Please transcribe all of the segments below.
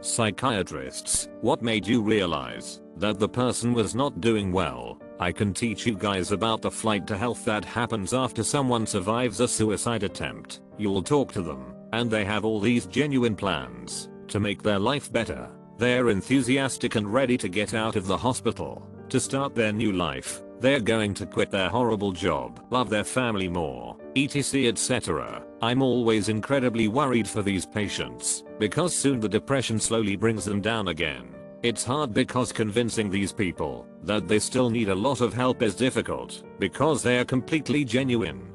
Psychiatrists, what made you realize that the person was not doing well? I can teach you guys about the flight to health that happens after someone survives a suicide attempt. You'll talk to them, and they have all these genuine plans to make their life better. They're enthusiastic and ready to get out of the hospital, to start their new life. They're going to quit their horrible job, love their family more, etc, etc. I'm always incredibly worried for these patients, because soon the depression slowly brings them down again. It's hard because convincing these people that they still need a lot of help is difficult, because they are completely genuine.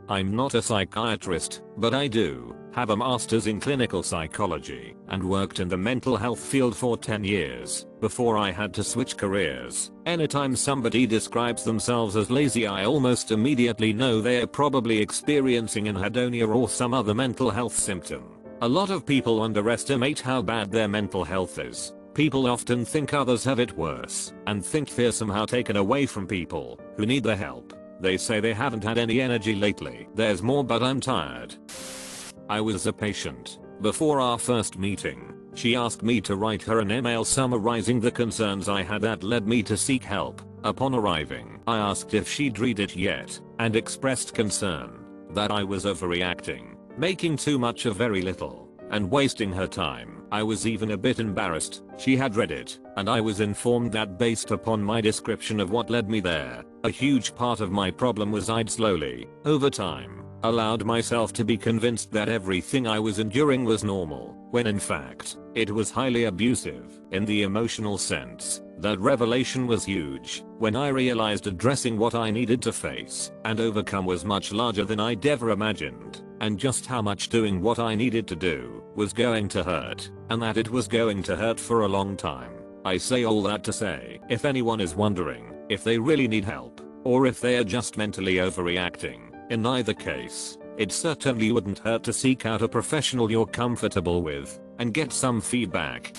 I'm not a psychiatrist, but I do have a master's in clinical psychology and worked in the mental health field for 10 years before I had to switch careers. Anytime somebody describes themselves as lazy, I almost immediately know they are probably experiencing anhedonia or some other mental health symptom. A lot of people underestimate how bad their mental health is. People often think others have it worse and think fear somehow taken away from people who need the help. They say they haven't had any energy lately. There's more, but I'm tired. I was a patient. Before our first meeting, she asked me to write her an email summarizing the concerns I had that led me to seek help. Upon arriving, I asked if she'd read it yet, and expressed concern that I was overreacting, making too much of very little, and wasting her time. I was even a bit embarrassed. She had read it, and I was informed that based upon my description of what led me there, a huge part of my problem was I'd slowly, over time, allowed myself to be convinced that everything I was enduring was normal, when in fact, it was highly abusive. In the emotional sense, that revelation was huge when I realized addressing what I needed to face and overcome was much larger than I'd ever imagined, and just how much doing what I needed to do was going to hurt, and that it was going to hurt for a long time. I say all that to say, if anyone is wondering if they really need help, or if they are just mentally overreacting, in either case, it certainly wouldn't hurt to seek out a professional you're comfortable with and get some feedback.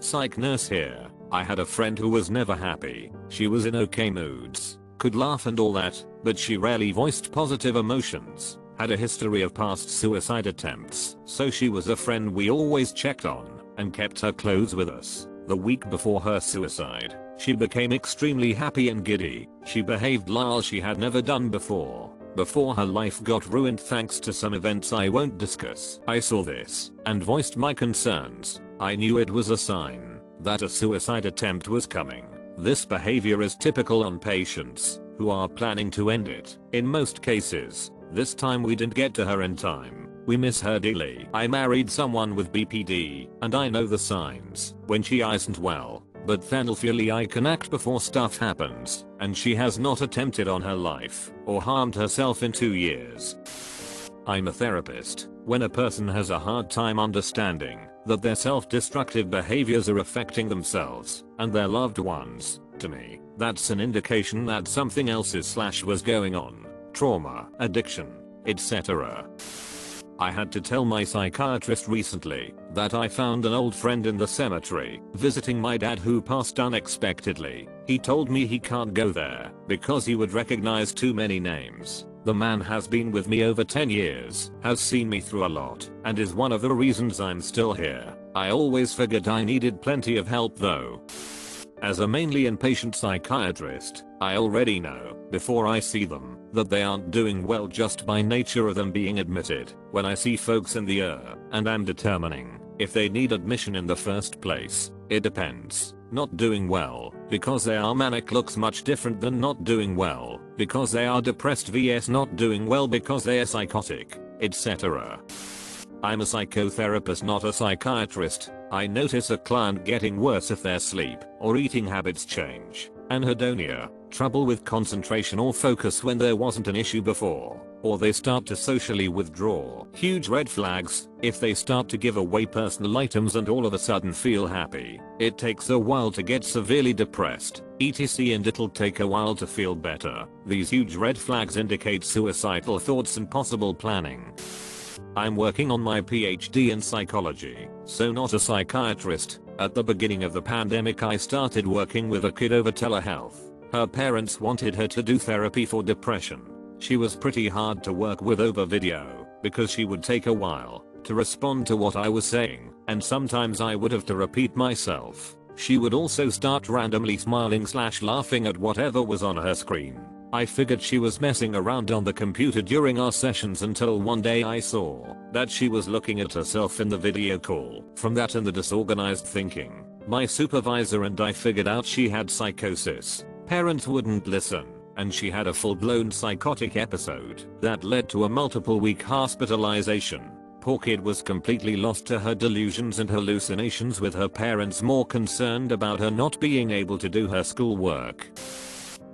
Psych nurse here. I had a friend who was never happy. She was in okay moods, could laugh and all that, but she rarely voiced positive emotions, had a history of past suicide attempts, so she was a friend we always checked on and kept her close with us. The week before her suicide, she became extremely happy and giddy. She behaved like she had never done before her life got ruined thanks to some events I won't discuss. I saw this and voiced my concerns. I knew it was a sign that a suicide attempt was coming. This behavior is typical on patients who are planning to end it. In most cases, this time we didn't get to her in time. We miss her dearly. I married someone with BPD, and I know the signs when she isn't well. But thankfully I can act before stuff happens, and she has not attempted on her life or harmed herself in 2 years. I'm a therapist. When a person has a hard time understanding that their self-destructive behaviors are affecting themselves and their loved ones, to me, that's an indication that something else was going on. Trauma, addiction, etc. I had to tell my psychiatrist recently that I found an old friend in the cemetery visiting my dad who passed unexpectedly. He told me he can't go there because he would recognize too many names. The man has been with me over 10 years, has seen me through a lot, and is one of the reasons I'm still here. I always figured I needed plenty of help though. As a mainly inpatient psychiatrist, I already know, before I see them, that they aren't doing well just by nature of them being admitted. When I see folks in the and I'm determining if they need admission in the first place, it depends. Not doing well because they are manic looks much different than not doing well because they are depressed vs not doing well because they are psychotic, etc. I'm a psychotherapist, not a psychiatrist. I notice a client getting worse if their sleep or eating habits change, anhedonia, trouble with concentration or focus when there wasn't an issue before, or they start to socially withdraw. Huge red flags. If they start to give away personal items and all of a sudden feel happy, it takes a while to get severely depressed, etc, and it'll take a while to feel better. These huge red flags indicate suicidal thoughts and possible planning. I'm working on my PhD in psychology, so not a psychiatrist. At the beginning of the pandemic I started working with a kid over telehealth. Her parents wanted her to do therapy for depression. She was pretty hard to work with over video, because she would take a while to respond to what I was saying. and sometimes I would have to repeat myself. She would also start randomly smiling/laughing at whatever was on her screen. I figured she was messing around on the computer during our sessions until one day I saw that she was looking at herself in the video call. From that and the disorganized thinking, my supervisor and I figured out she had psychosis. Parents wouldn't listen, and she had a full-blown psychotic episode that led to a multiple-week hospitalization. Poor kid was completely lost to her delusions and hallucinations, with her parents more concerned about her not being able to do her schoolwork.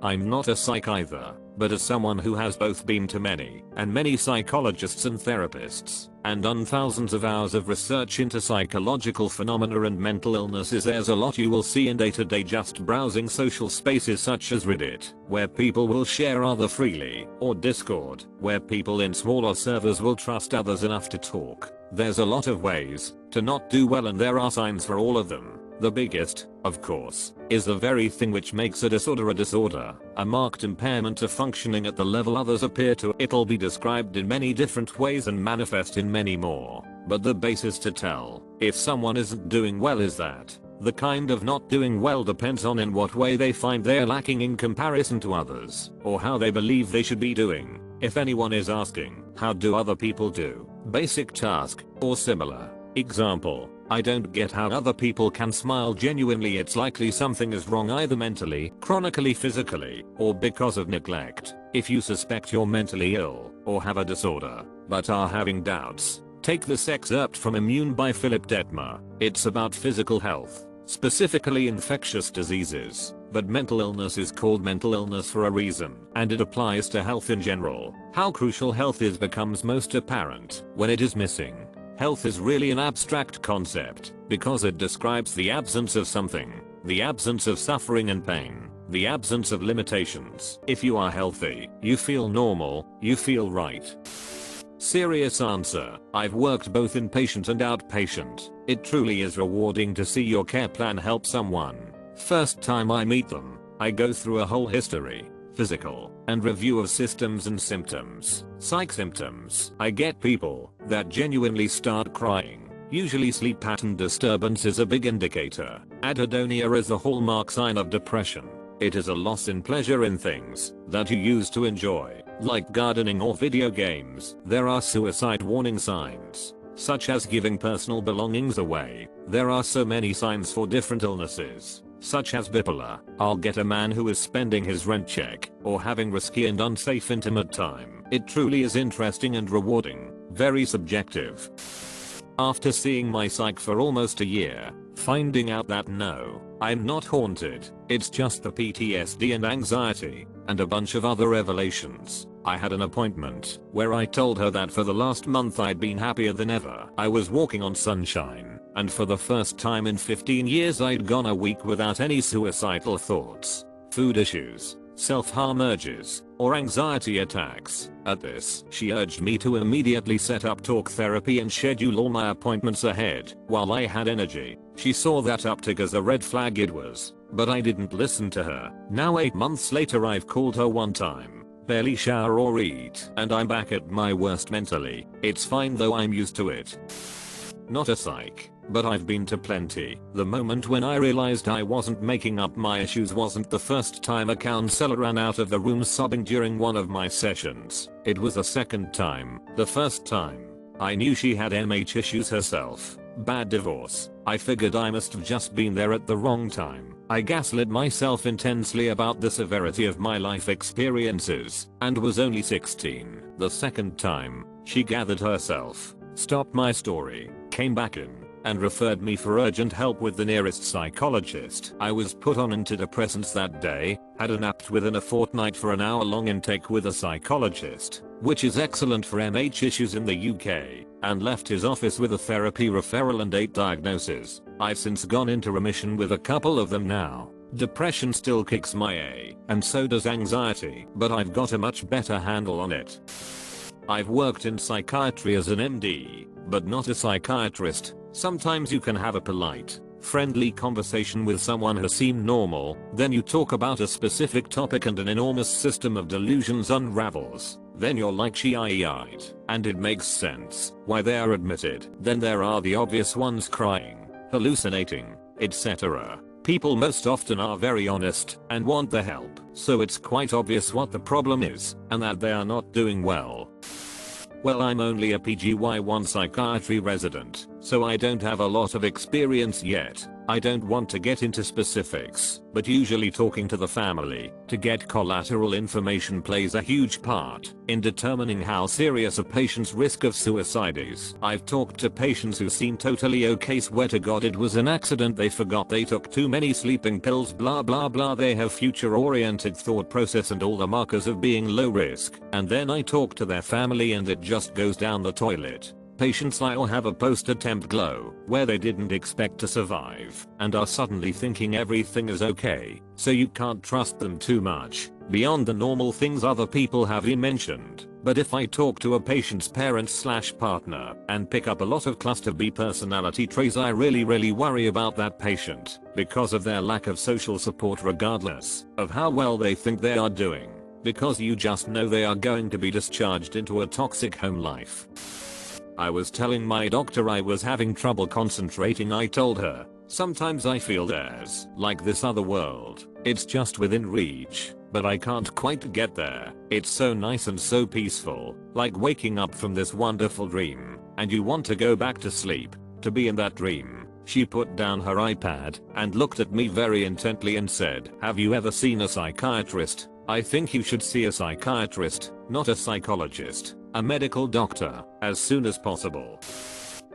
I'm not a psych either, but as someone who has both been to many psychologists and therapists, and done thousands of hours of research into psychological phenomena and mental illnesses, there's a lot you will see in day-to-day just browsing social spaces such as Reddit, where people will share other freely, or Discord, where people in smaller servers will trust others enough to talk. There's a lot of ways to not do well, and there are signs for all of them. The biggest, of course, is the very thing which makes a disorder, a marked impairment of functioning at the level others appear to. It'll be described in many different ways and manifest in many more, but the basis to tell if someone isn't doing well is that the kind of not doing well depends on in what way they find they're lacking in comparison to others, or how they believe they should be doing. If anyone is asking, how do other people do basic task, or similar. Example, I don't get how other people can smile genuinely. It's likely something is wrong either mentally, chronically, physically, or because of neglect. If you suspect you're mentally ill, or have a disorder, but are having doubts, take this excerpt from Immune by Philip Detmer. It's about physical health, specifically infectious diseases, but mental illness is called mental illness for a reason, and it applies to health in general. How crucial health is becomes most apparent when it is missing. Health is really an abstract concept, because it describes the absence of something, the absence of suffering and pain, the absence of limitations. If you are healthy, you feel normal, you feel right. Serious answer, I've worked both inpatient and outpatient. It truly is rewarding to see your care plan help someone. First time I meet them, I go through a whole history, physical, and review of systems and symptoms. Psych symptoms. I get people that genuinely start crying. Usually sleep pattern disturbance is a big indicator. Anhedonia is a hallmark sign of depression. It is a loss in pleasure in things that you used to enjoy, like gardening or video games. There are suicide warning signs, such as giving personal belongings away. There are so many signs for different illnesses, such as bipolar. I'll get a man who is spending his rent check, or having risky and unsafe intimate time. It truly is interesting and rewarding, very subjective. After seeing my psych for almost a year, finding out that no, I'm not haunted, it's just the PTSD and anxiety, and a bunch of other revelations. I had an appointment where I told her that for the last month I'd been happier than ever. I was walking on sunshine, and for the first time in 15 years I'd gone a week without any suicidal thoughts, food issues, self-harm urges, or anxiety attacks. At this, she urged me to immediately set up talk therapy and schedule all my appointments ahead. While I had energy, she saw that uptick as a red flag. It was, but I didn't listen to her. Now 8 months later I've called her one time, barely shower or eat, and I'm back at my worst mentally. It's fine though, I'm used to it. Not a psych, but I've been to plenty. The moment when I realized I wasn't making up my issues wasn't the first time a counselor ran out of the room sobbing during one of my sessions. It was the second time. The first time, I knew she had MH issues herself. Bad divorce. I figured I must have just been there at the wrong time. I gaslit myself intensely about the severity of my life experiences, and was only 16. The second time, she gathered herself, stopped my story, came back in, and referred me for urgent help with the nearest psychologist. I was put on antidepressants that day, had a nap within a fortnight for an hour-long intake with a psychologist, which is excellent for MH issues in the UK, and left his office with a therapy referral and 8 diagnoses. I've since gone into remission with a couple of them now. Depression still kicks my A, and so does anxiety, but I've got a much better handle on it. I've worked in psychiatry as an MD, but not a psychiatrist. Sometimes you can have a polite, friendly conversation with someone who seemed normal, then you talk about a specific topic and an enormous system of delusions unravels. then you're like right, and it makes sense why they are admitted. Then there are the obvious ones: crying, hallucinating, etc. People most often are very honest and want the help, so it's quite obvious what the problem is and that they are not doing well. Well, I'm only a PGY1 psychiatry resident, so I don't have a lot of experience yet. I don't want to get into specifics, but usually talking to the family to get collateral information plays a huge part in determining how serious a patient's risk of suicide is. I've talked to patients who seem totally okay, swear to God it was an accident, they forgot they took too many sleeping pills, blah blah blah, they have future oriented thought process and all the markers of being low risk, and then I talk to their family and it just goes down the toilet. Patients lie or have a post-attempt glow, where they didn't expect to survive, and are suddenly thinking everything is okay, so you can't trust them too much, beyond the normal things other people have mentioned. But if I talk to a patient's parent/partner and pick up a lot of cluster B personality traits, I really worry about that patient, because of their lack of social support regardless of how well they think they are doing, because you just know they are going to be discharged into a toxic home life. I was telling my doctor I was having trouble concentrating. I told her, sometimes I feel there's like this other world. It's just within reach, but I can't quite get there. It's so nice and so peaceful, like waking up from this wonderful dream, and you want to go back to sleep, to be in that dream. She put down her iPad and looked at me very intently and said, "Have you ever seen a psychiatrist? I think you should see a psychiatrist, not a psychologist, a medical doctor, as soon as possible."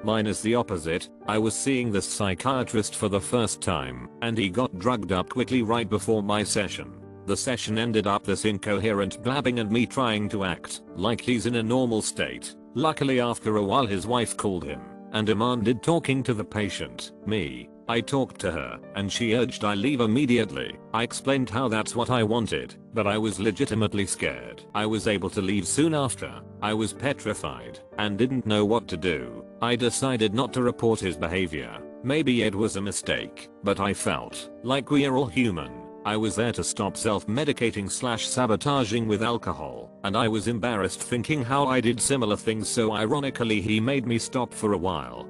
Mine is the opposite. I was seeing this psychiatrist for the first time, and he got drugged up quickly right before my session. The session ended up this incoherent blabbing and me trying to act like he's in a normal state. Luckily after a while his wife called him and demanded talking to the patient, me. I talked to her, and she urged I leave immediately. I explained how that's what I wanted, but I was legitimately scared. I was able to leave soon after. I was petrified and didn't know what to do. I decided not to report his behavior. Maybe it was a mistake, but I felt like we're all human. I was there to stop self-medicating/sabotaging with alcohol, and I was embarrassed thinking how I did similar things, so ironically he made me stop for a while.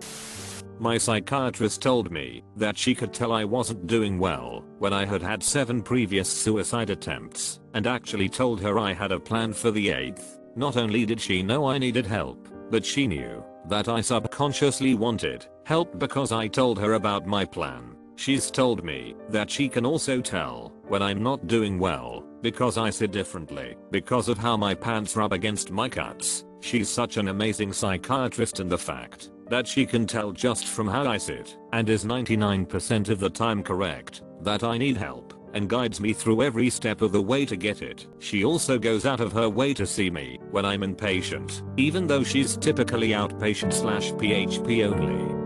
My psychiatrist told me that she could tell I wasn't doing well when I had had 7 previous suicide attempts, and actually told her I had a plan for the 8th. Not only did she know I needed help, but she knew that I subconsciously wanted help because I told her about my plan. She's told me that she can also tell when I'm not doing well because I sit differently because of how my pants rub against my cuts. She's such an amazing psychiatrist, and the fact that she can tell just from how I sit, and is 99% of the time correct, that I need help, and guides me through every step of the way to get it. She also goes out of her way to see me when I'm inpatient, even though she's typically outpatient/PHP only.